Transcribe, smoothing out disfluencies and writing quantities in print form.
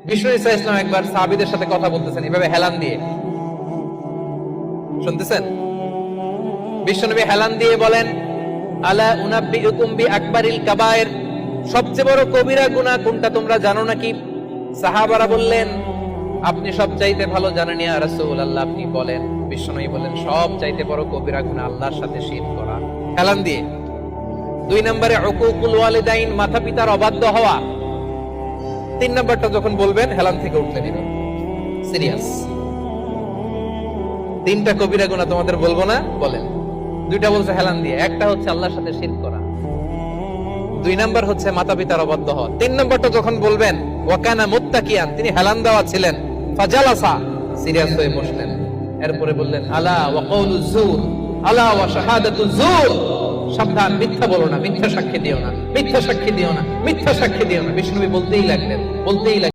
বিষ্ণু ঈসা ইসলাম একবার সাহাবীদের সাথে কথা বলতেছেন এভাবে হেলান দিয়ে, শুনতেছেন? বিশ্বনবী হেলান দিয়ে বলেন, আলা উনাব্বিউকুম বিআকবারিল কাবায়ের, সবচেয়ে বড় কবিরা গুনাহ কোনটা তোমরা জানো নাকি? সাহাবারা বললেন, আপনি সবচাইতে ভালো জানেন ইয়া রাসূলুল্লাহ, আপনি বলেন। বিশ্বনবী বলেন, সবচাইতে বড় কবিরা গুনাহ আল্লাহর সাথে শিরক করা। হেলান দিয়ে। 2 নম্বরে উকুকুল ওয়ালিদাইন, মাতা পিতার অবাধ্য হওয়া। 3 নাম্বারটা যখন বলবেন হেলান থেকে উঠতে দিবেন, সিরিয়াস। 3টা কবিরা গুনাহ তোমাদের বলবো না, বলেন। 2টা বলছে হেলান দিয়ে, একটা হচ্ছে আল্লাহর সাথে শিরক করা, 2 নাম্বার হচ্ছে মাতা পিতার অবাধ্য হওয়া। 3 নাম্বারটা যখন বলবেন, ওয়াকানা মুত্তাকিয়ান, তিনি হেলান দেওয়া ছিলেন, ফাজালাসা, সিরিয়াস হয়ে বসলেন। এরপরে বললেন, আলা ওয়া কওলুজ জুর, আলা ওয়া শাহাদাতুজ জুর, সাবধান, মিথ্যা বলো না, মিথ্যা সাক্ষী দিও না, মিথ্যা সাক্ষী দিও না, মিথ্যা সাক্ষী দিও না। বিষ্ণু নবী বলতেই লাগলেন।